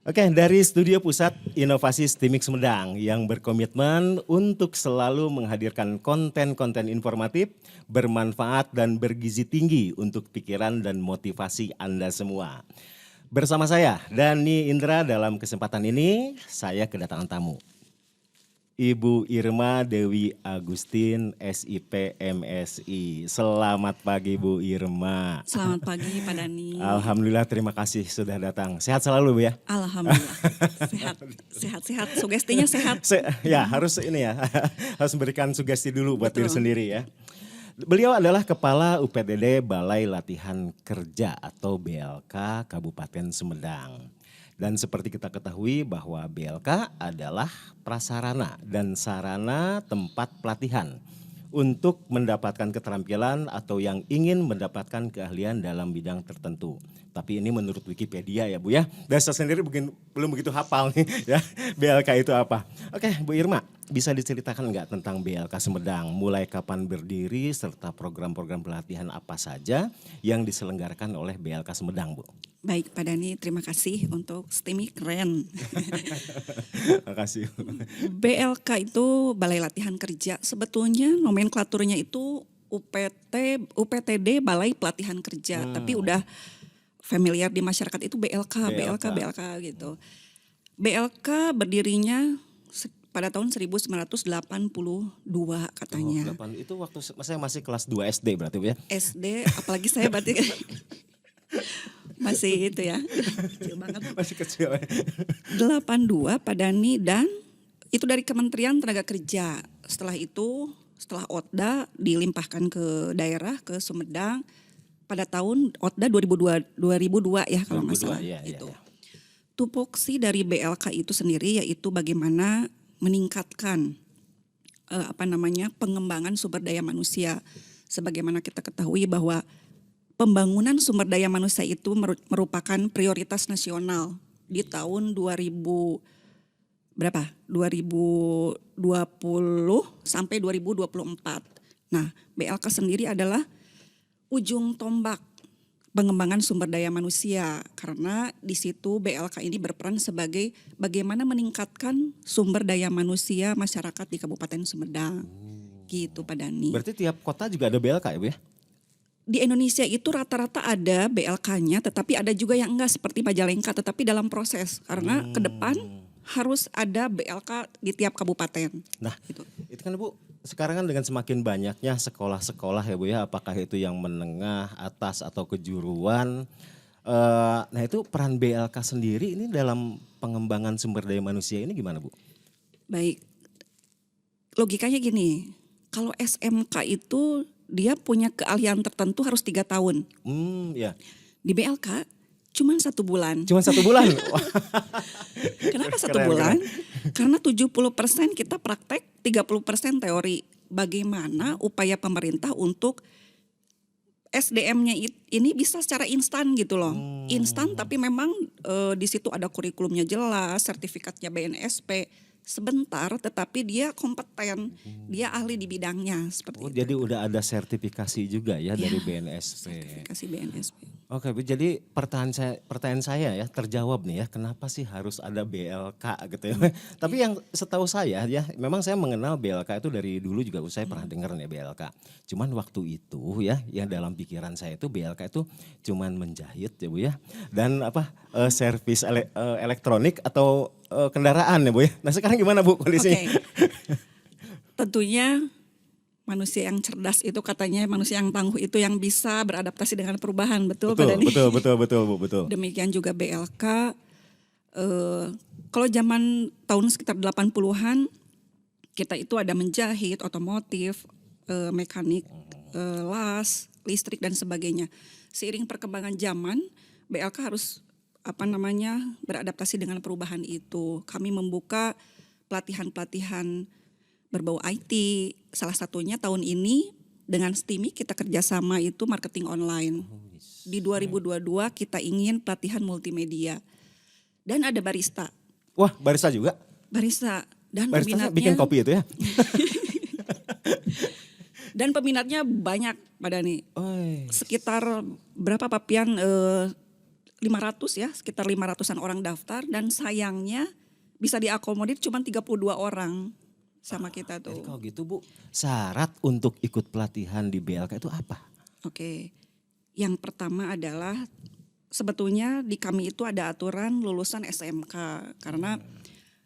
Oke, dari Studio Pusat Inovasi STIMIK Sumedang yang berkomitmen untuk selalu menghadirkan konten-konten informatif, bermanfaat dan bergizi tinggi untuk pikiran dan motivasi Anda semua. Bersama saya, Dani Indra, dalam kesempatan ini saya kedatangan tamu. Ibu Irma Dewi Agustin, SIP MSI. Selamat pagi Bu Irma. Selamat pagi Pak Dani. Alhamdulillah, terima kasih sudah datang. Sehat selalu Bu ya? Alhamdulillah, sehat. Sugestinya sehat. Ya harus ini ya, harus memberikan sugesti dulu buat diri Betul. sendiri ya. Beliau adalah Kepala UPTD Balai Latihan Kerja atau BLK Kabupaten Sumedang. Dan seperti kita ketahui bahwa BLK adalah prasarana dan sarana tempat pelatihan untuk mendapatkan keterampilan atau yang ingin mendapatkan keahlian dalam bidang tertentu. Tapi ini menurut Wikipedia ya Bu ya. Dan saya sendiri mungkin belum begitu hafal nih ya, BLK itu apa. Oke Bu Irma, bisa diceritakan nggak tentang BLK Sumedang? Mulai kapan berdiri serta program-program pelatihan apa saja yang diselenggarakan oleh BLK Sumedang Bu? Baik Pak Dani, terima kasih untuk STIMIK keren. Makasih. BLK itu Balai Latihan Kerja. Sebetulnya nomenklaturnya itu UPTD Balai Pelatihan Kerja. Tapi udah familiar di masyarakat itu BLK gitu. BLK berdirinya pada tahun 1982 katanya. Itu waktu saya masih kelas 2 SD berarti Bu ya? SD, apalagi saya berarti masih itu ya, kecil banget. Masih kecil ya. 82 Pak Dani, dan itu dari Kementerian Tenaga Kerja. Setelah itu, setelah OTDA dilimpahkan ke daerah, ke Sumedang pada tahun OTDA 2002 ya kalau nggak salah. Iya. Tupoksi dari BLK itu sendiri yaitu bagaimana meningkatkan pengembangan sumber daya manusia. Sebagaimana kita ketahui bahwa pembangunan sumber daya manusia itu merupakan prioritas nasional di tahun 2020 sampai 2024. Nah, BLK sendiri adalah ujung tombak pengembangan sumber daya manusia, karena di situ BLK ini berperan sebagai bagaimana meningkatkan sumber daya manusia masyarakat di Kabupaten Sumedang. Gitu Pak Dani. Berarti tiap kota juga ada BLK ya Bu ya? Di Indonesia itu rata-rata ada BLK-nya, tetapi ada juga yang enggak seperti Majalengka, tetapi dalam proses. Karena ke depan harus ada BLK di tiap kabupaten. Nah, gitu. itu kan Bu, sekarang kan dengan semakin banyaknya sekolah-sekolah ya Bu ya, apakah itu yang menengah, atas atau kejuruan. Nah itu peran BLK sendiri ini dalam pengembangan sumber daya manusia ini gimana Bu? Baik, logikanya gini, kalau SMK itu dia punya keahlian tertentu harus 3 tahun. Ya. Di BLK cuma 1 bulan. Cuma 1 bulan? Kenapa 1 bulan? Karena 70% kita praktek, 30% teori. Bagaimana upaya pemerintah untuk SDM-nya ini bisa secara instan gitu loh. Instan tapi memang di situ ada kurikulumnya jelas, sertifikatnya BNSP. Sebentar tetapi dia kompeten, dia ahli di bidangnya seperti itu. Jadi udah ada sertifikasi juga ya dari BNSP. Sertifikasi BNSP. Oke Bu, jadi pertanyaan saya ya terjawab nih ya, kenapa sih harus ada BLK gitu ya. Tapi yang setahu saya ya, memang saya mengenal BLK itu dari dulu juga saya pernah dengar nih BLK. Cuman waktu itu ya, yang dalam pikiran saya itu BLK itu cuman menjahit ya Bu ya. Dan servis elektronik atau kendaraan ya Bu ya. Nah sekarang gimana Bu kondisinya? Tentunya manusia yang cerdas itu katanya manusia yang tangguh itu yang bisa beradaptasi dengan perubahan, betul Pak Dani? Betul Bu, betul. Demikian juga BLK, kalau zaman tahun sekitar 80-an kita itu ada menjahit, otomotif, mekanik, las, listrik dan sebagainya. Seiring perkembangan zaman, BLK harus beradaptasi dengan perubahan itu. Kami membuka pelatihan-pelatihan berbau IT, salah satunya tahun ini dengan STIMIK kita kerjasama itu marketing online. Di 2022 kita ingin pelatihan multimedia dan ada barista. Wah barista juga? Barista dan barista peminatnya bikin kopi itu ya? Dan peminatnya banyak Pak Dani. Sekitar berapa Pak Pian? 500 ya, sekitar 500-an orang daftar dan sayangnya bisa diakomodir cuma 32 orang sama kita Jadi tuh. kalau gitu Bu, syarat untuk ikut pelatihan di BLK itu apa? Oke. Yang pertama adalah sebetulnya di kami itu ada aturan lulusan SMK karena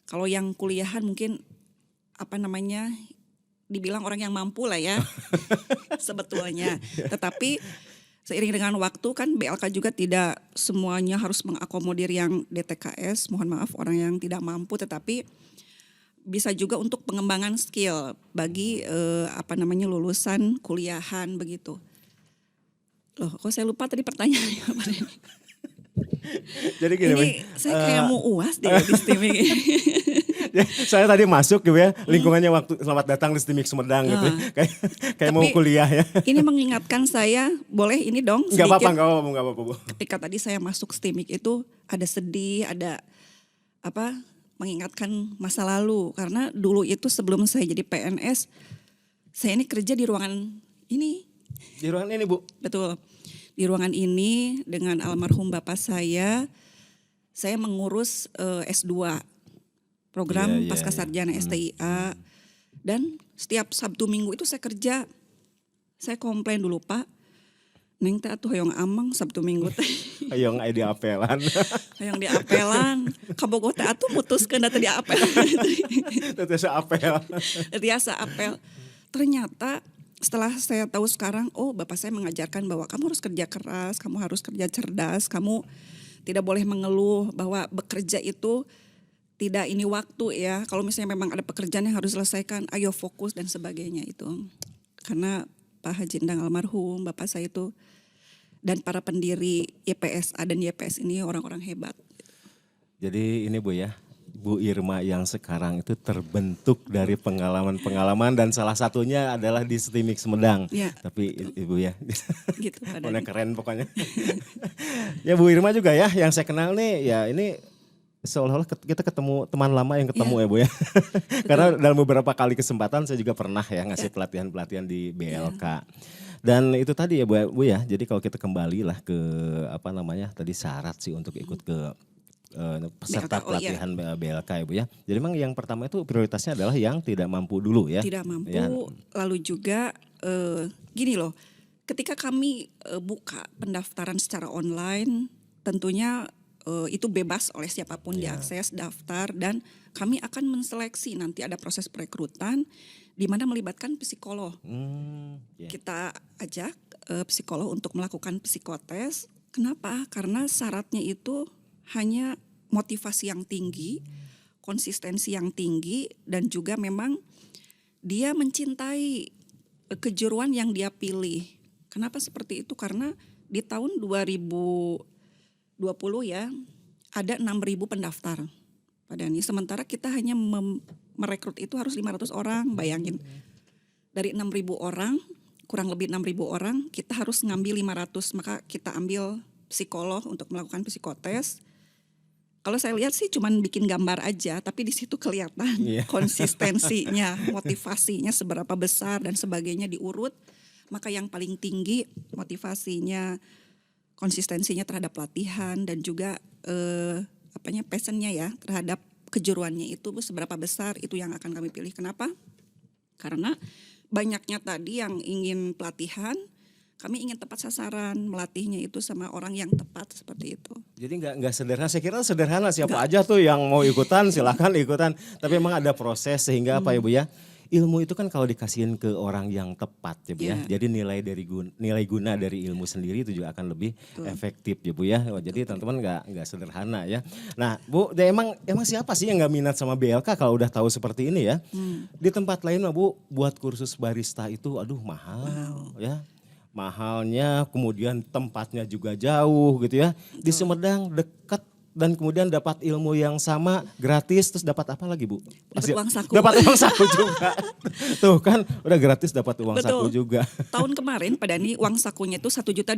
kalau yang kuliahan mungkin dibilang orang yang mampu lah ya sebetulnya. Tetapi seiring dengan waktu kan BLK juga tidak semuanya harus mengakomodir yang DTKS, mohon maaf orang yang tidak mampu, tetapi bisa juga untuk pengembangan skill bagi lulusan kuliahan begitu. Loh, kok saya lupa tadi pertanyaannya apa ini? Jadi gini, Ini saya kayak mau UAS deh di STIMIK. ya, saya tadi masuk gitu ya, lingkungannya waktu selamat datang di STIMIK Sumedang gitu. Kayak mau Tapi kuliah ya. Ini mengingatkan saya, boleh ini dong Enggak sedikit. apa-apa Bu. Ketika tadi saya masuk STIMIK itu ada sedih, ada mengingatkan masa lalu. Karena dulu itu sebelum saya jadi PNS, saya ini kerja di ruangan ini. Di ruangan ini Bu. Betul. Di ruangan ini dengan almarhum bapak saya mengurus S2 program pasca sarjana STIA, dan setiap Sabtu Minggu itu saya kerja. Saya komplain dulu, Pak, Neng teh atuh hoyong amang Sabtu Minggu teh. Hoyong aya di apelan. Hoyong di apelan. Kabogoh teh atuh mutuskeun da teh di apelan. Teteh apel. Biasa apel. Ternyata setelah saya tahu sekarang, oh bapak saya mengajarkan bahwa kamu harus kerja keras, kamu harus kerja cerdas, kamu tidak boleh mengeluh, bahwa bekerja itu tidak ini waktu ya. Kalau misalnya memang ada pekerjaan yang harus diselesaikan, ayo fokus dan sebagainya itu. Karena Pak Haji Endang almarhum, bapak saya itu, dan para pendiri YPSA dan YPS ini orang-orang hebat. Jadi ini Bu ya, Bu Irma yang sekarang itu terbentuk dari pengalaman-pengalaman dan salah satunya adalah di STIMIK Sumedang. Ya, tapi Ibu ya, gitu. pokoknya keren pokoknya. Ya Bu Irma juga ya, yang saya kenal nih ya ini seolah-olah kita ketemu teman lama yang ketemu ya Bu ya. Karena dalam beberapa kali kesempatan saya juga pernah ya ngasih pelatihan-pelatihan di BLK. Dan itu tadi ya Bu ya, jadi kalau kita kembali lah ke tadi syarat sih untuk ikut ke peserta BLK, pelatihan BLK ya Bu ya. Jadi memang yang pertama itu prioritasnya adalah yang tidak mampu dulu ya. Tidak mampu, Ya. lalu juga gini loh, ketika kami buka pendaftaran secara online, tentunya itu bebas oleh siapapun diakses, daftar, dan kami akan menseleksi, nanti ada proses perekrutan di mana melibatkan psikolog. Kita ajak psikolog untuk melakukan psikotes. Kenapa? Karena syaratnya itu hanya motivasi yang tinggi, konsistensi yang tinggi, dan juga memang dia mencintai kejuruan yang dia pilih. Kenapa seperti itu? Karena di tahun 2020 ya ada 6.000 pendaftar. Padahal sementara kita hanya merekrut itu harus 500 orang, bayangin. Dari 6.000 orang, kurang lebih 6.000 orang, kita harus ngambil 500, maka kita ambil psikolog untuk melakukan psikotes. Kalau saya lihat sih cuman bikin gambar aja, tapi di situ kelihatan konsistensinya, motivasinya seberapa besar dan sebagainya diurut. Maka yang paling tinggi motivasinya, konsistensinya terhadap latihan dan juga passionnya ya terhadap kejuruannya itu seberapa besar, itu yang akan kami pilih. Kenapa? Karena banyaknya tadi yang ingin pelatihan, kami ingin tepat sasaran, melatihnya itu sama orang yang tepat seperti itu. Jadi nggak sederhana, saya kira sederhana siapa aja tuh yang mau ikutan silahkan ikutan. Tapi memang ada proses sehingga apa ya Bu ya, ilmu itu kan kalau dikasihin ke orang yang tepat ya Bu ya. Jadi nilai guna dari ilmu sendiri itu juga akan lebih efektif ya Bu ya. Jadi teman-teman nggak sederhana ya. Nah Bu, emang siapa sih yang nggak minat sama BLK kalau udah tahu seperti ini ya? Di tempat lain mah Bu, buat kursus barista itu aduh mahal ya. Mahalnya, kemudian tempatnya juga jauh gitu ya. Di Sumedang dekat dan kemudian dapat ilmu yang sama gratis, terus dapat apa lagi Bu? Dapat uang saku. Dapat uang saku juga. Tuh kan udah gratis dapat uang saku juga. Tahun kemarin pada ini uang sakunya itu 1.200.000.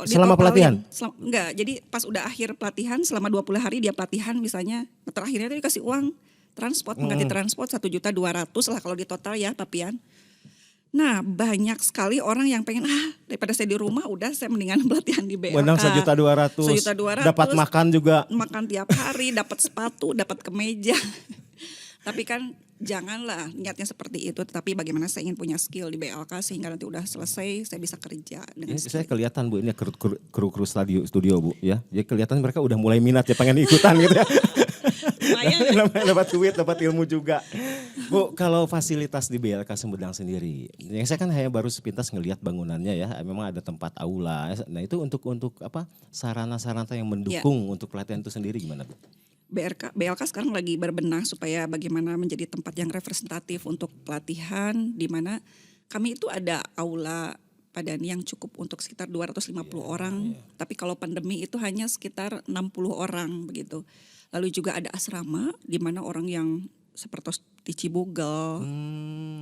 Selama pelatihan? Enggak, jadi pas udah akhir pelatihan selama 20 hari dia pelatihan misalnya, terakhirnya dia dikasih uang transport, mengganti transport 1.200.000 lah kalau di total ya Papian. Nah, banyak sekali orang yang pengen daripada saya di rumah udah saya mendingan pelatihan di BLK. Menang 1.200.000, 1.200.000, dapat makan juga. Makan tiap hari, dapat sepatu, dapat kemeja. Tapi kan janganlah niatnya seperti itu, tetapi bagaimana saya ingin punya skill di BLK sehingga nanti udah selesai saya bisa kerja dengan Ini skill. saya kelihatan Bu, ini kru studio Bu ya. Jadi kelihatan mereka udah mulai minat ya, pengen ikutan gitu ya. Lumayan. Dapat duit, dapat ilmu juga. Bu, kalau fasilitas di BLK Sumedang sendiri, yang saya kan hanya baru sepintas ngelihat bangunannya ya, memang ada tempat aula. Nah itu untuk apa sarana-sarana yang mendukung untuk pelatihan itu sendiri gimana Bu? BLK sekarang lagi berbenah supaya bagaimana menjadi tempat yang representatif untuk pelatihan, di mana kami itu ada aula Pak Dani yang cukup untuk sekitar 250 orang, tapi kalau pandemi itu hanya sekitar 60 orang begitu. Lalu juga ada asrama di mana orang yang seperti di Cibugel,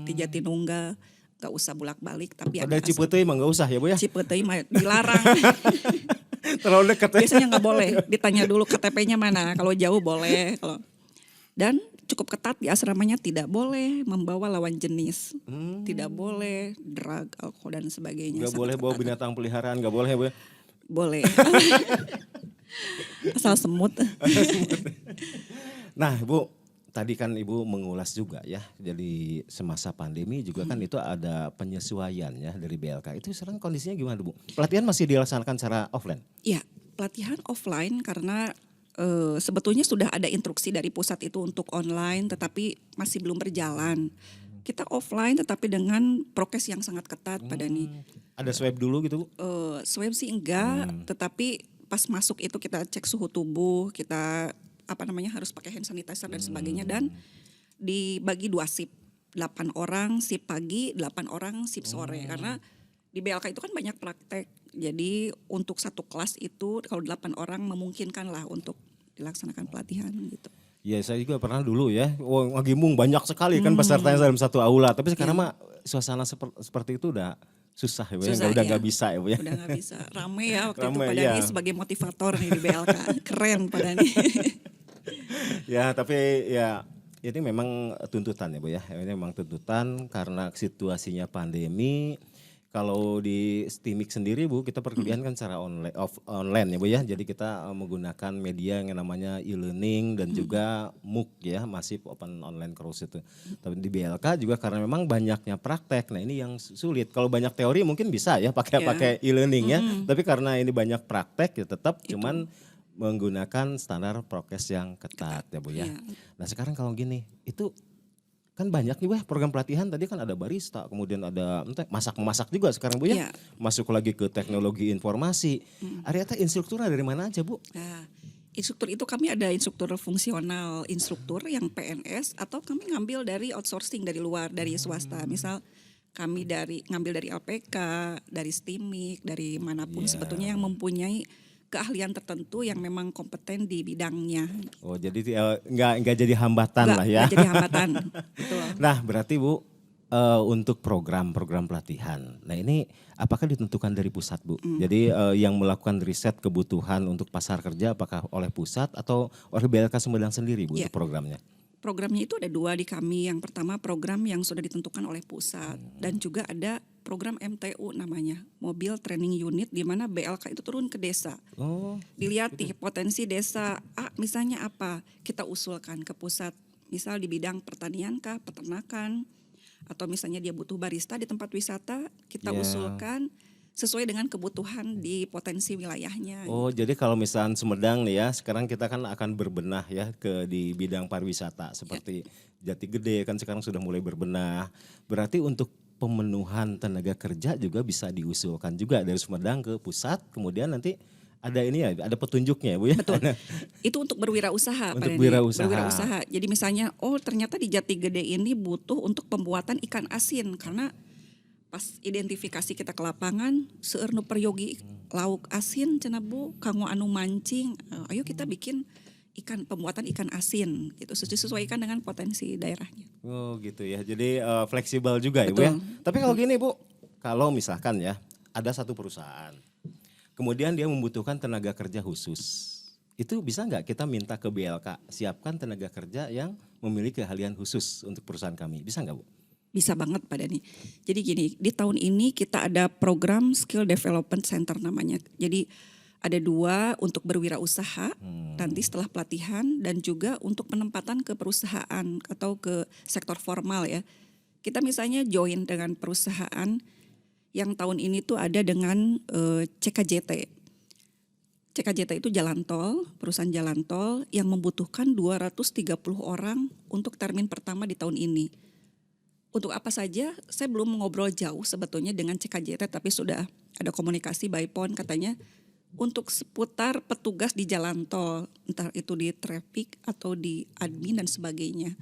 di Jatinunggal gak usah bolak-balik, tapi ada Dari Ciputeuy emang gak usah ya Bu ya? Ciputeuy mah dilarang. Terlalu dekat ya? Biasanya nggak boleh, ditanya dulu KTP-nya mana. Kalau jauh boleh. Dan cukup ketat di asramanya, tidak boleh membawa lawan jenis, tidak boleh drug, alkohol dan sebagainya. Gak boleh bawa binatang peliharaan, gak boleh Bu ya? Boleh. Asal semut. Nah Bu, tadi kan Ibu mengulas juga ya, jadi semasa pandemi juga kan itu ada penyesuaian ya dari BLK. Itu sekarang kondisinya gimana Bu? Pelatihan masih dilaksanakan secara offline? Iya, pelatihan offline karena sebetulnya sudah ada instruksi dari pusat itu untuk online, tetapi masih belum berjalan. Kita offline tetapi dengan prokes yang sangat ketat Pak Dani. Ada swab dulu gitu Bu? Swab sih enggak, tetapi pas masuk itu kita cek suhu tubuh, kita harus pakai hand sanitizer dan sebagainya, dan dibagi 2 shift, 8 orang shift pagi, 8 orang shift sore, karena di BLK itu kan banyak praktek. Jadi untuk satu kelas itu kalau 8 orang memungkinkan lah untuk dilaksanakan pelatihan gitu. Ya saya juga pernah dulu ya, ngagimung banyak sekali kan pesertanya dalam satu aula. Tapi sekarang mah suasana seperti itu udah susah ya Bu ya, udah gak bisa ya Bu ya. Udah gak bisa, rame ya waktu Rame, itu Pak Dani sebagai motivator nih di BLK, keren Pak Dani. Ya tapi ya ini memang tuntutan ya Bu ya, ini memang tuntutan karena situasinya pandemi. Kalau di STIMIK sendiri Bu, kita perkuliahan kan secara online ya Bu ya. Jadi kita menggunakan media yang namanya e-learning dan juga MOOC ya, Massive Open Online Course itu. Tapi di BLK juga karena memang banyaknya praktek. Nah ini yang sulit. Kalau banyak teori mungkin bisa ya pakai e-learning ya. Tapi karena ini banyak praktek ya tetap cuman menggunakan standar prokes yang ketat ya Bu ya. Nah sekarang kalau gini, itu kan banyak nih Bu program pelatihan, tadi kan ada barista, kemudian ada masak-memasak juga sekarang Bu ya. Masuk lagi ke teknologi informasi. Ariata instruktur dari mana aja Bu? Nah, instruktur itu kami ada instruktur fungsional, instruktur yang PNS, atau kami ngambil dari outsourcing dari luar, dari swasta. Misal kami ngambil dari LPK, dari STIMIK, dari manapun sebetulnya yang mempunyai keahlian tertentu yang memang kompeten di bidangnya. Oh jadi nggak jadi hambatan lah ya. Nggak jadi hambatan. Betul. Nah berarti Bu untuk program pelatihan, nah ini apakah ditentukan dari pusat Bu? Jadi yang melakukan riset kebutuhan untuk pasar kerja apakah oleh pusat atau oleh BLK Sumedang sendiri Bu untuk programnya? Programnya itu ada 2 di kami. Yang pertama program yang sudah ditentukan oleh pusat dan juga ada program MTU namanya, Mobile Training Unit, di mana BLK itu turun ke desa. Dilihat potensi desa misalnya apa, kita usulkan ke pusat. Misal di bidang pertanian kah, peternakan, atau misalnya dia butuh barista di tempat wisata, kita usulkan sesuai dengan kebutuhan di potensi wilayahnya. Oh jadi kalau misalnya Sumedang nih ya, sekarang kita kan akan berbenah ya di bidang pariwisata seperti Jati Gede kan sekarang sudah mulai berbenah. Berarti untuk pemenuhan tenaga kerja juga bisa diusulkan juga dari Sumedang ke pusat, kemudian nanti ada ini ya, ada petunjuknya Bu ya. Betul. Itu untuk berwirausaha. Untuk berwirausaha. Berwirausaha. Jadi misalnya, ternyata di Jati Gede ini butuh untuk pembuatan ikan asin, karena pas identifikasi kita ke lapangan, seueur nu peryogi lauk asin cenah Bu, kanggo anu mancing, ayo kita bikin pembuatan ikan asin gitu, disesuaikan dengan potensi daerahnya. Oh gitu ya, jadi fleksibel juga ya Bu ya. Tapi kalau gini Bu, kalau misalkan ya ada satu perusahaan, kemudian dia membutuhkan tenaga kerja khusus, itu bisa nggak kita minta ke BLK, siapkan tenaga kerja yang memiliki keahlian khusus untuk perusahaan kami, bisa nggak Bu? Bisa banget Pak Dani. Jadi gini, di tahun ini kita ada program Skill Development Center namanya. Jadi ada 2 untuk berwirausaha nanti setelah pelatihan dan juga untuk penempatan ke perusahaan atau ke sektor formal ya. Kita misalnya join dengan perusahaan yang tahun ini tuh ada dengan CKJT. CKJT itu jalan tol, perusahaan jalan tol yang membutuhkan 230 orang untuk termin pertama di tahun ini. Untuk apa saja, saya belum ngobrol jauh sebetulnya dengan CKJT, tapi sudah ada komunikasi by phone katanya untuk seputar petugas di jalan tol, entah itu di traffic atau di admin dan sebagainya.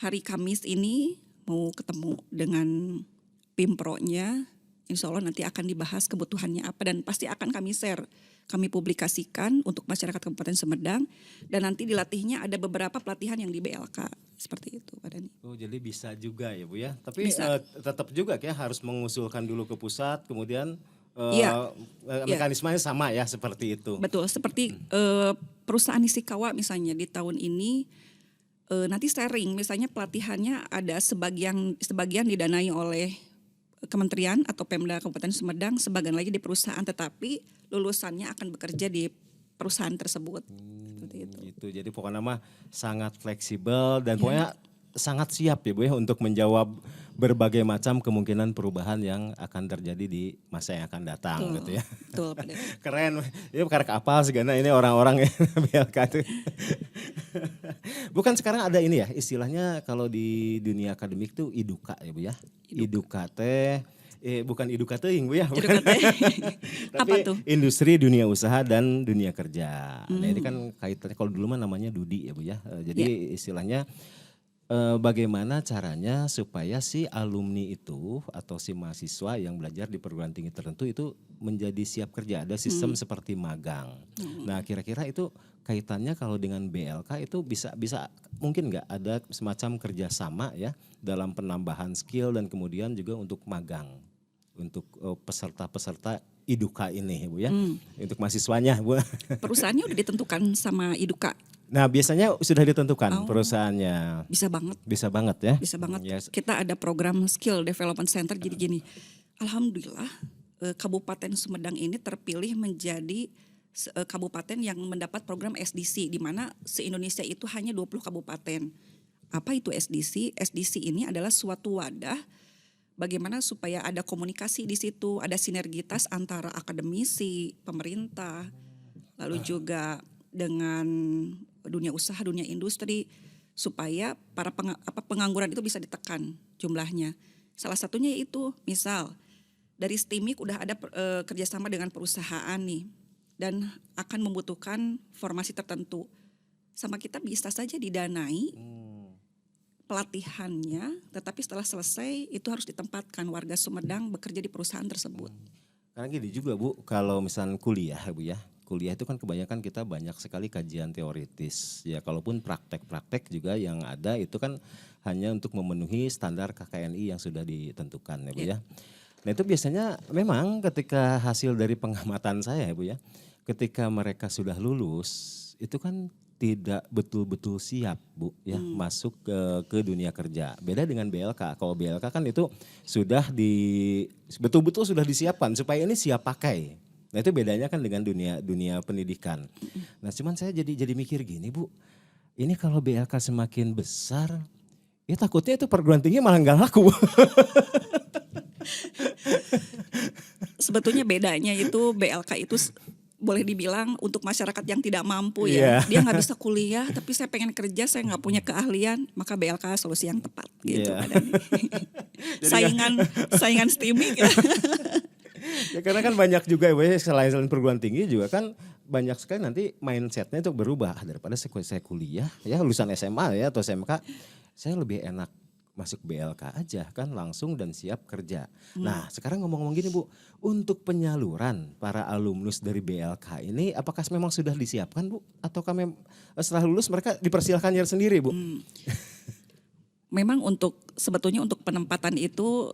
Hari Kamis ini mau ketemu dengan Pimpronya, insya Allah nanti akan dibahas kebutuhannya apa dan pasti akan kami share. Kami publikasikan untuk masyarakat Kabupaten Sumedang dan nanti dilatihnya ada beberapa pelatihan yang di BLK seperti itu Pak Dani. Oh jadi bisa juga ya Bu ya. Tapi Bisa. tetap juga ya harus mengusulkan dulu ke pusat, kemudian Iya, iya. mekanismenya sama ya seperti itu. Betul, seperti perusahaan Nishikawa misalnya di tahun ini nanti sharing, misalnya pelatihannya ada sebagian didanai oleh kementerian atau Pemda Kabupaten Sumedang, sebagian lagi di perusahaan, tetapi lulusannya akan bekerja di perusahaan tersebut. Seperti itu. Gitu. Jadi pokoknya mah sangat fleksibel dan pokoknya sangat siap ya Bu ya untuk menjawab berbagai macam kemungkinan perubahan yang akan terjadi di masa yang akan datang Betul, gitu ya. betul Pak Dani. Keren, ini karek apal segala ini orang-orang ya BLK itu. Bukan sekarang ada ini ya istilahnya kalau di dunia akademik tuh iduka ya Bu ya. Iduka teh bukan iduka teuing Bu ya. Iduka teh. Tapi Apa tuh? industri dunia usaha dan dunia kerja. Nah ini kan kaitannya kalau dulu mah namanya Dudi ya Bu ya. Jadi istilahnya bagaimana caranya supaya si alumni itu atau si mahasiswa yang belajar di perguruan tinggi tertentu itu menjadi siap kerja. Ada sistem seperti magang. Nah kira-kira itu kaitannya kalau dengan BLK itu bisa mungkin nggak ada semacam kerjasama ya dalam penambahan skill dan kemudian juga untuk magang untuk peserta-peserta iduka ini Bu ya, untuk mahasiswanya Bu. Perusahaannya udah ditentukan sama Iduka. Nah biasanya sudah ditentukan perusahaannya. Bisa banget. Bisa banget ya. Bisa banget. Yes. Kita ada program Skill Development Center jadi gini. Alhamdulillah Kabupaten Sumedang ini terpilih menjadi kabupaten yang mendapat program SDC di mana se-Indonesia itu hanya 20 kabupaten. Apa itu SDC? SDC ini adalah suatu wadah bagaimana supaya ada komunikasi di situ, ada sinergitas antara akademisi, pemerintah, lalu juga dengan dunia usaha, dunia industri, supaya para pengangguran itu bisa ditekan jumlahnya. Salah satunya itu misal dari STIMIK udah ada kerjasama dengan perusahaan nih dan akan membutuhkan formasi tertentu. Sama kita bisa saja didanai pelatihannya, tetapi setelah selesai itu harus ditempatkan warga Sumedang bekerja di perusahaan tersebut. Karena gini juga Bu, kalau misalnya kuliah Bu ya, kuliah itu kan kebanyakan kita banyak sekali kajian teoritis. Ya kalaupun praktek-praktek juga yang ada itu kan hanya untuk memenuhi standar KKNI yang sudah ditentukan ya Bu ya. Nah itu biasanya memang ketika hasil dari pengamatan saya ya Bu ya, ketika mereka sudah lulus itu kan tidak betul-betul siap Bu ya masuk ke dunia kerja. Beda dengan BLK. Kalau BLK kan itu sudah betul-betul sudah disiapkan supaya ini siap pakai. Nah itu bedanya kan dengan dunia pendidikan. Nah cuman saya jadi mikir gini Bu, ini kalau BLK semakin besar, ya takutnya itu perguruan tinggi malah nggak laku. Sebetulnya bedanya itu BLK itu boleh dibilang untuk masyarakat yang tidak mampu ya. Dia nggak bisa kuliah tapi saya pengen kerja, saya nggak punya keahlian, maka BLK solusi yang tepat gitu. Saingan STIMIK ya. Ya karena kan banyak juga ya selain perguruan tinggi juga kan banyak sekali nanti mindsetnya itu berubah. Daripada saya kuliah ya lulusan SMA ya atau SMK, saya lebih enak masuk BLK aja kan langsung dan siap kerja. Nah sekarang ngomong-ngomong gini Bu, untuk penyaluran para alumnus dari BLK ini apakah memang sudah disiapkan Bu? Ataukah setelah lulus mereka dipersilakan nyari sendiri Bu? Memang sebetulnya untuk penempatan itu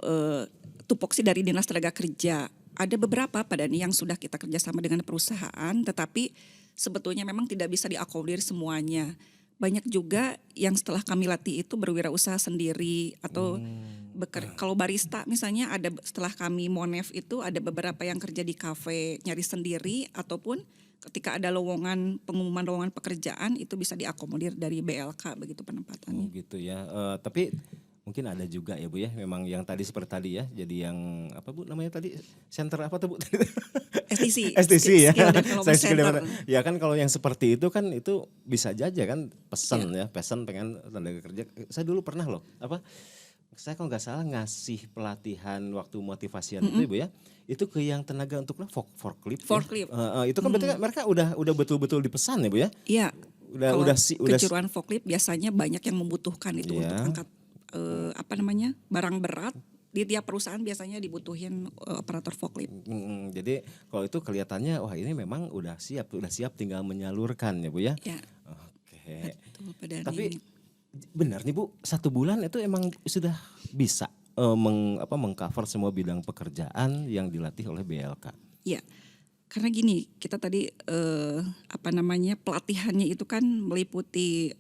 tupoksi dari Dinas Tenaga Kerja. Ada beberapa Pak Dani yang sudah kita kerjasama dengan perusahaan, tetapi sebetulnya memang tidak bisa diakomodir semuanya. banyak juga yang setelah kami latih itu berwirausaha sendiri atau kalau barista misalnya setelah kami Monef itu ada beberapa yang kerja di kafe nyari sendiri ataupun ketika ada pengumuman lowongan pekerjaan itu bisa diakomodir dari BLK begitu penempatannya. Gitu ya. Tapi mungkin ada juga ya Bu ya, memang yang tadi seperti tadi ya, jadi yang apa Bu namanya tadi, center apa tuh Bu? STC. STC ya. Skill Development Saya skill Center. development. Ya kan kalau yang seperti itu kan itu bisa aja kan pesan ya, pesan pengen tenaga kerja. Saya dulu pernah loh, saya kalau nggak salah ngasih pelatihan waktu motivasian itu Bu ya, itu ke yang tenaga untuk forklift. Forklift. Ya. Itu kan berarti kan mereka udah betul-betul dipesan ya Bu ya? Iya. Kalau kejuruan forklift biasanya banyak yang membutuhkan itu untuk angkat barang berat. Di tiap perusahaan biasanya dibutuhin operator forklift. Jadi kalau itu kelihatannya wah ini memang udah siap tinggal menyalurkan ya Bu ya. Ya. Oke. Betul, Pak Dhani. Tapi benar nih Bu, 1 bulan itu emang sudah bisa mengcover semua bidang pekerjaan yang dilatih oleh BLK. Ya. Karena gini, kita tadi pelatihannya itu kan meliputi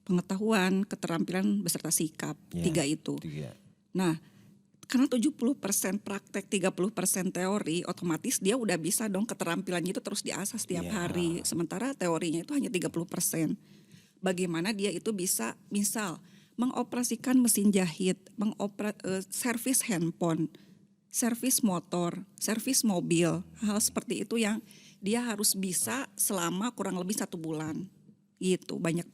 pengetahuan, keterampilan beserta sikap, 3 itu. 3. Nah, karena 70% praktek, 30% teori, otomatis dia udah bisa dong keterampilannya itu terus diasah setiap hari. Sementara teorinya itu hanya 30%. Bagaimana dia itu bisa misal mengoperasikan mesin jahit, servis handphone, servis motor, servis mobil, hal seperti itu yang dia harus bisa selama kurang lebih 1 bulan. Gitu, banyak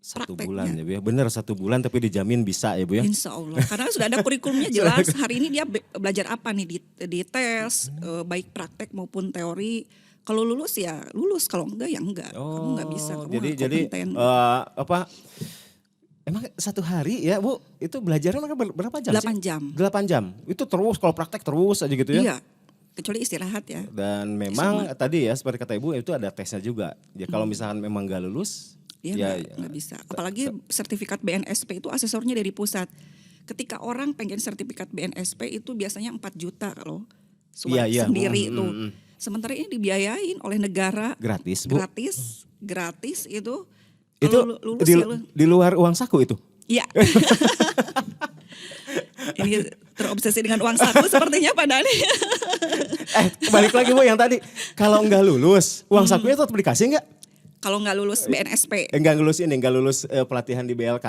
1 prakteknya. bulan ya Bu ya. Benar 1 bulan tapi dijamin bisa ya Bu ya. Insya Allah. Karena sudah ada kurikulumnya jelas. Hari ini dia belajar apa nih di tes, baik praktek maupun teori. Kalau lulus ya lulus, kalau enggak ya enggak. Kamu enggak bisa. Kamu jadi kompeten. Emang 1 hari ya Bu, itu belajarnya mereka berapa jam 8 sih? jam. 8 jam. Itu terus kalau praktek terus aja gitu ya. Iya. Kecuali istirahat ya. Dan memang tadi ya seperti kata Ibu itu ada tesnya juga. Ya kalau misalkan memang gak lulus Dia nggak bisa. Apalagi sertifikat BNSP itu asesornya dari pusat. Ketika orang pengen sertifikat BNSP itu biasanya 4 juta kalau sendiri itu. Sementara ini dibiayain oleh negara. Gratis Bu. Gratis itu. Itu lulus di luar uang saku itu? Iya. Ini terobsesi dengan uang saku sepertinya Pak Dhani. Balik lagi Bu yang tadi. Kalau nggak lulus, uang sakunya tetap dikasih nggak? Kalau nggak lulus BNSP. Nggak lulus pelatihan di BLK.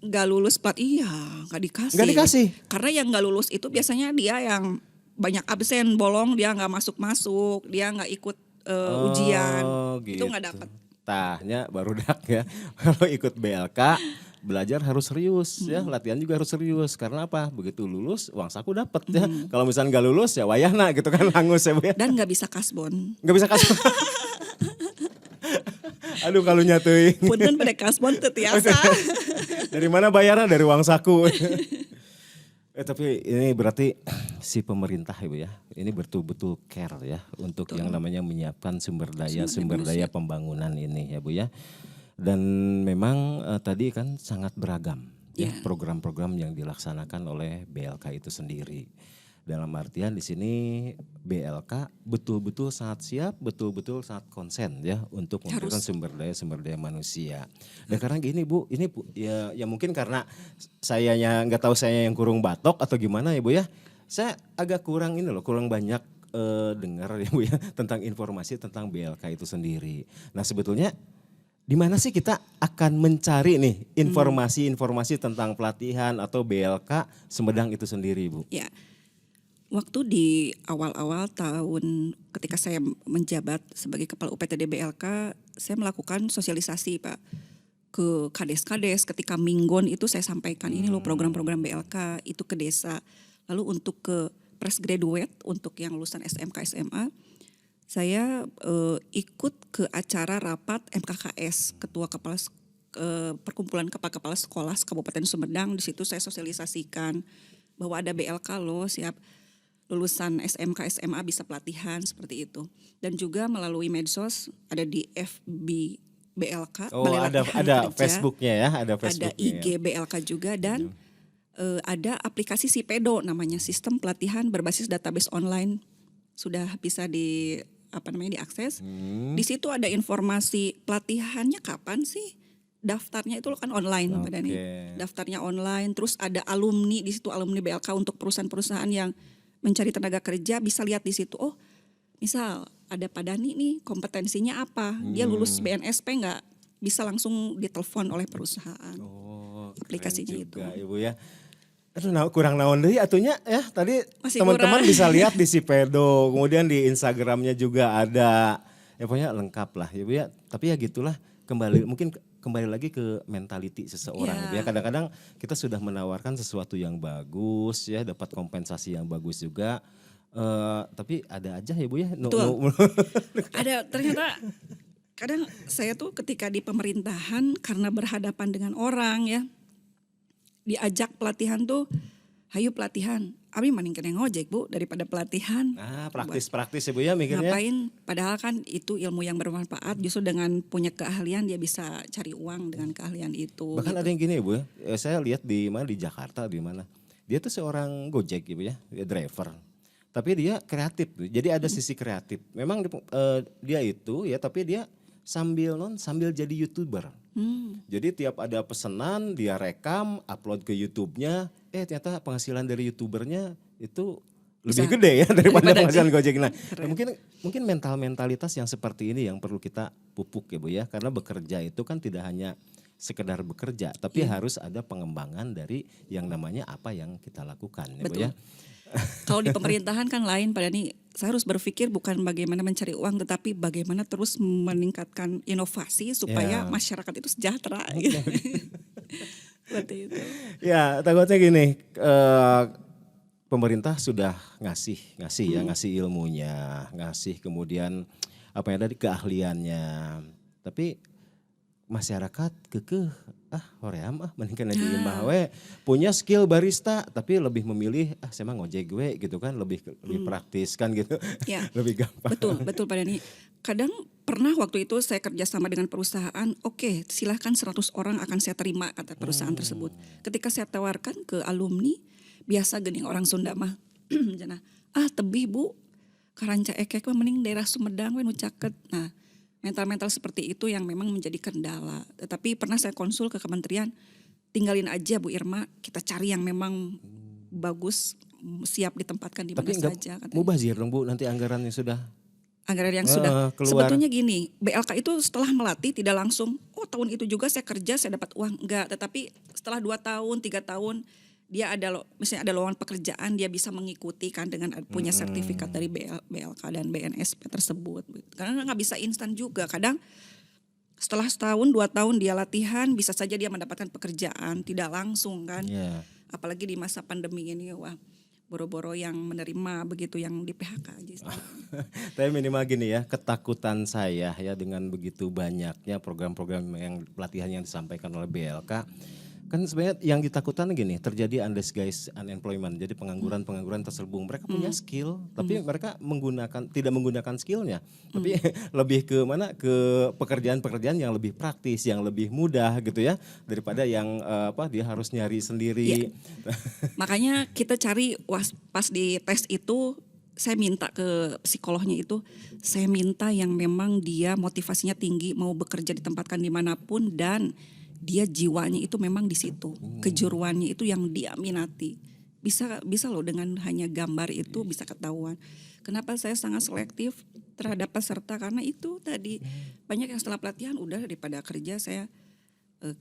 Nggak lulus nggak dikasih. Nggak dikasih. Karena yang nggak lulus itu biasanya dia yang banyak absen, bolong, dia nggak masuk, dia nggak ikut ujian, gitu. itu nggak dapat. Tahnya baru dak ya. Kalau ikut BLK belajar harus serius ya, latihan juga harus serius. Karena apa? Begitu lulus uang saku dapat ya. Kalau misalnya nggak lulus ya wayahna gitu kan hangus ya Bu ya. Dan nggak bisa kasbon. Nggak bisa kasih. Aduh kalau nyatuin. Punten pada kasbon tetiasa. Dari mana bayarnya? Dari uang saku. Tapi ini berarti si pemerintah ya Bu ya, ini betul-betul care ya untuk yang namanya menyiapkan sumber daya pembangunan ini ya Bu ya. Dan memang tadi kan sangat beragam ya program-program yang dilaksanakan oleh BLK itu sendiri. Dalam artian di sini BLK betul-betul sangat siap, betul-betul sangat konsen ya untuk memberikan sumber daya manusia. Dan karena gini Bu, ini Bu, ya mungkin karena sayanya nggak tahu saya yang kurung batok atau gimana ya Bu ya. Saya agak kurang banyak dengar ya Bu ya tentang informasi tentang BLK itu sendiri. Nah sebetulnya di mana sih kita akan mencari nih informasi-informasi tentang pelatihan atau BLK Sumedang itu sendiri Bu? Ya. Waktu di awal-awal tahun ketika saya menjabat sebagai Kepala UPTD BLK, saya melakukan sosialisasi Pak ke kades-kades. Ketika Minggon itu saya sampaikan ini loh program-program BLK itu ke desa. Lalu untuk ke fresh graduate, untuk yang lulusan SMK SMA, saya ikut ke acara rapat MKKS, Ketua Kepala Perkumpulan Kepala Sekolah Kabupaten Sumedang. Di situ saya sosialisasikan bahwa ada BLK loh, siap lulusan SMK SMA bisa pelatihan seperti itu. Dan juga melalui medsos ada di FB BLK. Ada Facebooknya ya, ada Facebooknya. Ada IG BLK juga dan ada aplikasi Sipedo namanya, sistem pelatihan berbasis database online. Sudah bisa diakses. Di situ ada informasi pelatihannya kapan sih, daftarnya itu kan online Mbak Dani. Daftarnya online, terus ada alumni di situ, alumni BLK untuk perusahaan-perusahaan yang mencari tenaga kerja bisa lihat di situ. Oh, misal ada Pak Dani nih kompetensinya apa? Dia lulus BNSP enggak? Bisa langsung ditelepon oleh perusahaan. Aplikasinya itu. Ibu ya. Aduh, kurang naon deui atunya ya. Tadi Masih teman-teman kurang. bisa lihat di Sipedo, kemudian di Instagramnya juga ada. Ya pokoknya lengkap lah Ibu ya. Tapi ya gitulah, kembali lagi ke mentality seseorang Ibu ya. Kadang-kadang kita sudah menawarkan sesuatu yang bagus ya, dapat kompensasi yang bagus juga. Tapi ada aja ya Bu ya. Betul. Ada ternyata kadang saya tuh ketika di pemerintahan karena berhadapan dengan orang ya, diajak pelatihan tuh, hayu pelatihan. Abi mending kena ngojek Bu daripada pelatihan. Praktis-praktis ya Bu ya mikirnya. Ngapain? Padahal kan itu ilmu yang bermanfaat. Justru dengan punya keahlian dia bisa cari uang dengan keahlian itu. Bahkan ada yang gini ya Bu ya. Saya lihat di Jakarta di mana. Dia tuh seorang Gojek gitu ya, driver. Tapi dia kreatif tuh. Jadi ada sisi kreatif. Memang dia itu ya, tapi dia sambil jadi YouTuber. Jadi tiap ada pesanan dia rekam, upload ke YouTube-nya, ternyata penghasilan dari YouTubernya itu lebih gede ya daripada penghasilan Gojek. Nah, mungkin mentalitas yang seperti ini yang perlu kita pupuk ya Bu ya, karena bekerja itu kan tidak hanya sekedar bekerja, tapi harus ada pengembangan dari yang namanya apa yang kita lakukan ya Bu ya. Kalau di pemerintahan kan lain Pak Dani, saya harus berpikir bukan bagaimana mencari uang tetapi bagaimana terus meningkatkan inovasi supaya masyarakat itu sejahtera. Gitu. Seperti itu. Ya takutnya gini, pemerintah sudah ngasih ilmunya, ngasih kemudian apa yang tadi keahliannya, tapi masyarakat hoream mending di imah we punya skill barista tapi lebih memilih saya mah ngojek gue gitu kan, lebih praktis kan gitu. Ya. Lebih gampang. Betul Pak Dani. Kadang pernah waktu itu saya kerjasama dengan perusahaan, oke, silahkan 100 orang akan saya terima kata perusahaan tersebut. Ketika saya tawarkan ke alumni, biasa geuning orang Sunda mah cenah, tebih Bu, karanca ekek mah mending daerah Sumedang we nu caket. Nah, mental-mental seperti itu yang memang menjadi kendala. Tetapi pernah saya konsul ke kementerian, tinggalin aja Bu Irma, kita cari yang memang bagus, siap ditempatkan di mana saja. Tapi mubazir dong Bu, nanti anggarannya sudah. Anggaran yang sudah. Keluar. Sebetulnya gini, BLK itu setelah melatih tidak langsung, tahun itu juga saya kerja, saya dapat uang. Enggak, tetapi setelah 2 tahun, 3 tahun, dia misalnya ada lowongan pekerjaan, dia bisa mengikuti kan dengan punya sertifikat dari BLK dan BNSP tersebut. Karena nggak bisa instan juga. Kadang setelah setahun, 2 tahun dia latihan, bisa saja dia mendapatkan pekerjaan, tidak langsung kan. Apalagi di masa pandemi ini, wah boro-boro yang menerima begitu, yang di PHK aja. Tapi minimal gini ya, ketakutan saya ya dengan begitu banyaknya program-program yang pelatihan yang disampaikan oleh BLK. Kan sebenarnya yang ditakutkan gini, terjadi undisguised unemployment, jadi pengangguran terselubung. Mereka punya skill, tapi mereka tidak menggunakan skillnya, tapi lebih ke mana, ke pekerjaan-pekerjaan yang lebih praktis, yang lebih mudah gitu ya, daripada yang dia harus nyari sendiri. Makanya kita cari pas di tes itu, saya minta ke psikolognya itu, saya minta yang memang dia motivasinya tinggi, mau bekerja ditempatkan dimanapun dan dia jiwanya itu memang di situ, kejuruannya itu yang dia minati. Bisa loh dengan hanya gambar itu bisa ketahuan. Kenapa saya sangat selektif terhadap peserta, karena itu tadi banyak yang setelah pelatihan udah daripada kerja saya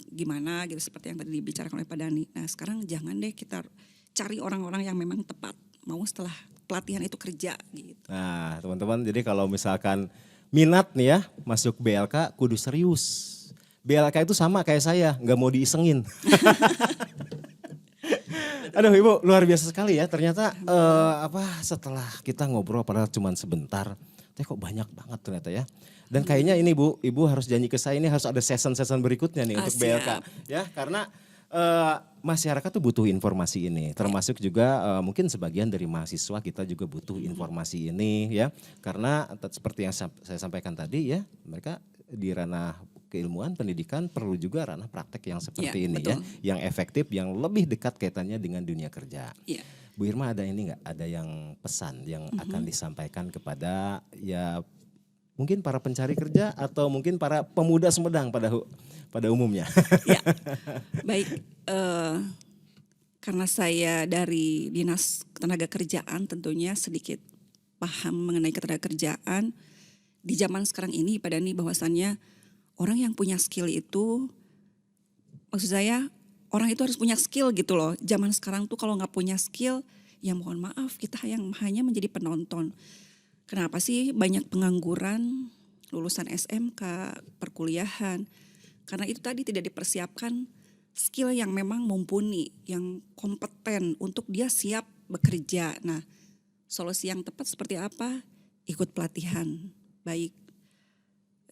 gimana gitu, seperti yang tadi dibicarakan oleh Pak Dani. Nah sekarang jangan deh, kita cari orang-orang yang memang tepat mau setelah pelatihan itu kerja gitu. Nah teman-teman, jadi kalau misalkan minat nih ya masuk BLK kudu serius. BLK itu sama kayak saya, nggak mau diisengin. Aduh Ibu, luar biasa sekali ya. Ternyata setelah kita ngobrol padahal cuma sebentar, tapi kok banyak banget ternyata ya. Dan kayaknya ini Bu, Ibu harus janji ke saya, ini harus ada season berikutnya nih untuk BLK. Ya, karena masyarakat tuh butuh informasi ini. Termasuk juga mungkin sebagian dari mahasiswa kita juga butuh informasi ini ya. Karena seperti yang saya sampaikan tadi ya, mereka di ranah keilmuan pendidikan perlu juga ranah praktek yang seperti ini betul. Ya, yang efektif, yang lebih dekat kaitannya dengan dunia kerja. Bu Irma ada ini nggak? Ada yang pesan yang akan disampaikan kepada ya mungkin para pencari kerja atau mungkin para pemuda Sumedang pada umumnya. Ya, baik. Karena saya dari Dinas Ketenagakerjaan tentunya sedikit paham mengenai ketenagakerjaan. Di zaman sekarang ini Pak Dhani bahwasannya orang yang punya skill itu, maksud saya orang itu harus punya skill gitu loh. Zaman sekarang tuh kalau nggak punya skill, ya mohon maaf kita yang hanya menjadi penonton. Kenapa sih banyak pengangguran, lulusan SMK, perkuliahan? Karena itu tadi tidak dipersiapkan skill yang memang mumpuni, yang kompeten untuk dia siap bekerja. Nah, solusi yang tepat seperti apa? Ikut pelatihan, baik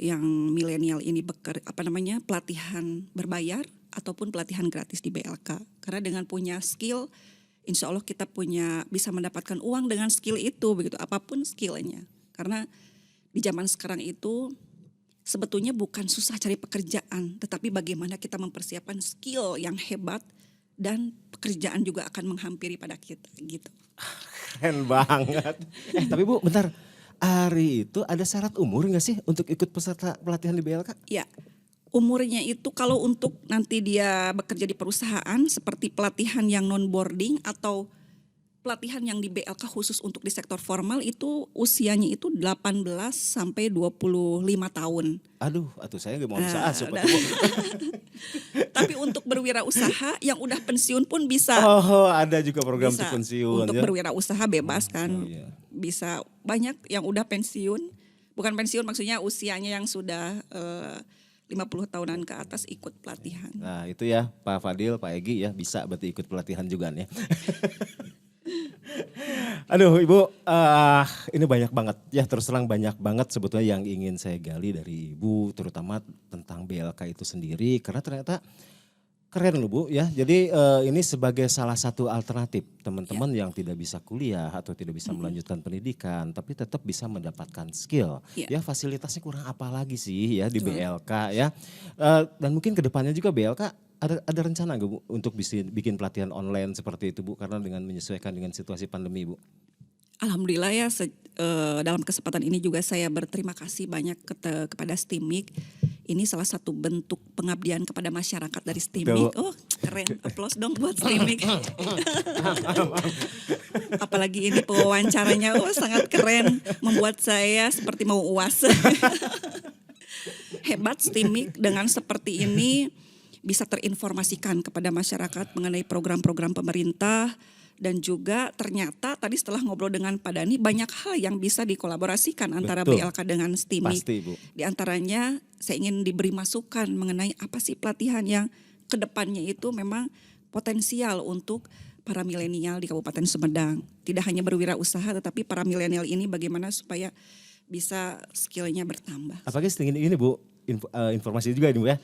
yang milenial ini pelatihan berbayar ataupun pelatihan gratis di BLK. Karena dengan punya skill, insya Allah kita bisa mendapatkan uang dengan skill itu, begitu apapun skillnya. Karena di zaman sekarang itu sebetulnya bukan susah cari pekerjaan, tetapi bagaimana kita mempersiapkan skill yang hebat dan pekerjaan juga akan menghampiri pada kita gitu. Keren banget. Tapi Bu, bentar. Ari itu ada syarat umur nggak sih untuk ikut peserta pelatihan di BLK? Ya, umurnya itu kalau untuk nanti dia bekerja di perusahaan seperti pelatihan yang non-boarding atau pelatihan yang di BLK khusus untuk di sektor formal itu usianya itu 18 sampai 25 tahun. Aduh, saya nggak mau bisa asup. Tapi untuk berwirausaha yang udah pensiun pun bisa. Oh, ada juga program bisa. untuk pensiun. Untuk ya? berwirausaha bebas kan. Iya. Bisa banyak yang udah pensiun. Bukan pensiun maksudnya usianya yang sudah 50 tahunan ke atas ikut pelatihan. Nah itu ya Pak Fadil, Pak Egi ya bisa berarti ikut pelatihan juga nih. Aduh Ibu, ini banyak banget ya, terus terang banyak banget sebetulnya yang ingin saya gali dari Ibu, terutama tentang BLK itu sendiri, karena ternyata keren loh Bu ya. Jadi ini sebagai salah satu alternatif teman-teman yang tidak bisa kuliah atau tidak bisa melanjutkan pendidikan, tapi tetap bisa mendapatkan skill. Ya fasilitasnya kurang apa lagi sih ya di BLK ya. Dan mungkin kedepannya juga BLK ada rencana nggak Bu untuk bikin pelatihan online seperti itu Bu, karena dengan menyesuaikan dengan situasi pandemi Bu? Alhamdulillah ya dalam kesempatan ini juga saya berterima kasih banyak kepada STIMIK. Ini salah satu bentuk pengabdian kepada masyarakat dari STIMIK. Oh keren, aplaus dong buat STIMIK. Apalagi ini pewawancaranya, sangat keren. Membuat saya seperti mau UAS. Hebat STIMIK dengan seperti ini bisa terinformasikan kepada masyarakat mengenai program-program pemerintah. Dan juga ternyata tadi setelah ngobrol dengan Pak Dhani banyak hal yang bisa dikolaborasikan antara BLK dengan STIMIK. Pasti, Bu. Di antaranya saya ingin diberi masukan mengenai apa sih pelatihan yang kedepannya itu memang potensial untuk para milenial di Kabupaten Sumedang. Tidak hanya berwirausaha tetapi para milenial ini bagaimana supaya bisa skillnya bertambah. Apalagi ini Bu, informasi juga ini Bu ya.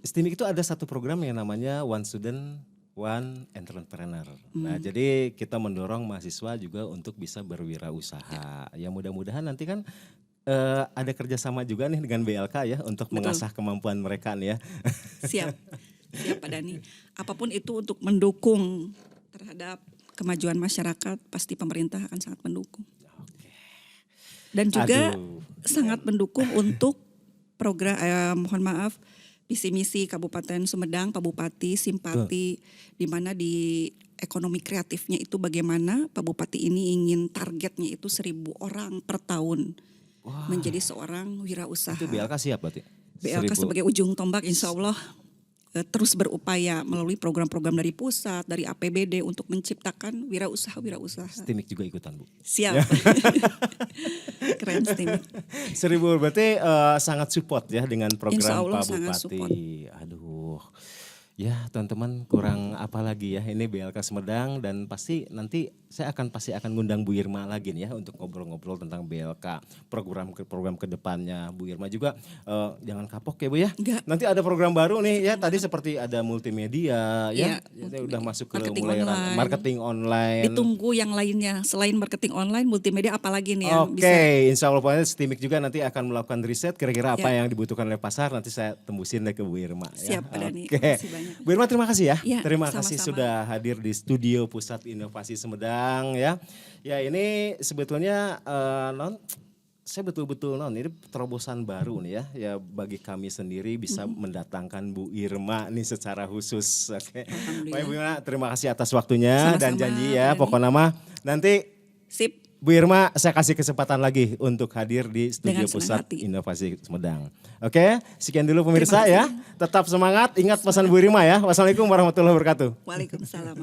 STIMIK itu ada satu program yang namanya One Student One Entrepreneur. Nah, jadi kita mendorong mahasiswa juga untuk bisa berwirausaha. Ya mudah-mudahan nanti kan ada kerjasama juga nih dengan BLK ya untuk mengasah kemampuan mereka nih ya. Siap Pak Dhani. Apapun itu untuk mendukung terhadap kemajuan masyarakat, pasti pemerintah akan sangat mendukung. Dan juga sangat mendukung untuk program, mohon maaf, visi misi Kabupaten Sumedang, Pak Bupati simpati, di mana di ekonomi kreatifnya itu bagaimana Pak Bupati ini ingin targetnya itu 1.000 orang per tahun menjadi seorang wirausaha. Itu BLK siap berarti? BLK sebagai ujung tombak insya Allah terus berupaya melalui program-program dari pusat, dari APBD untuk menciptakan wirausaha-wirausaha. STIMIK juga ikutan Bu? Siap. Keren STIMIK. 1.000 berarti sangat support ya dengan program Pak Bupati. Support. Aduh, ya teman-teman kurang apa lagi ya, ini BLK Sumedang dan pasti nanti saya akan ngundang Bu Irma lagi nih ya untuk ngobrol-ngobrol tentang BLK, program kedepannya. Bu Irma juga jangan kapok ya Bu ya. Enggak. Nanti ada program baru nih ya, tadi seperti ada multimedia ya, udah masuk ke marketing online. Ditunggu yang lainnya, selain marketing online, multimedia apalagi nih yang bisa. Oke, insya Allah pokoknya STIMIK juga nanti akan melakukan riset kira-kira apa yang dibutuhkan oleh pasar, nanti saya tembusin deh ke Bu Irma. Siap Pak Dhani, terima kasih banyak. Bu Irma terima kasih ya, terima kasih sudah hadir di studio Pusat Inovasi Sumedang ya. Ya ini sebetulnya saya betul-betul ini terobosan baru nih ya bagi kami sendiri bisa mendatangkan Bu Irma nih secara khusus. Oke. Baik Bu Irma, terima kasih atas waktunya dan Sama-sama, janji ya Dani. pokoknya mah nanti Sip. Bu Irma saya kasih kesempatan lagi untuk hadir di Studio Dengan senang Pusat hati. Inovasi Sumedang. Oke, sekian dulu pemirsa Terima ya. Tetap semangat, ingat pesan Bu Irma ya. Wassalamualaikum warahmatullahi wabarakatuh. Waalaikumsalam.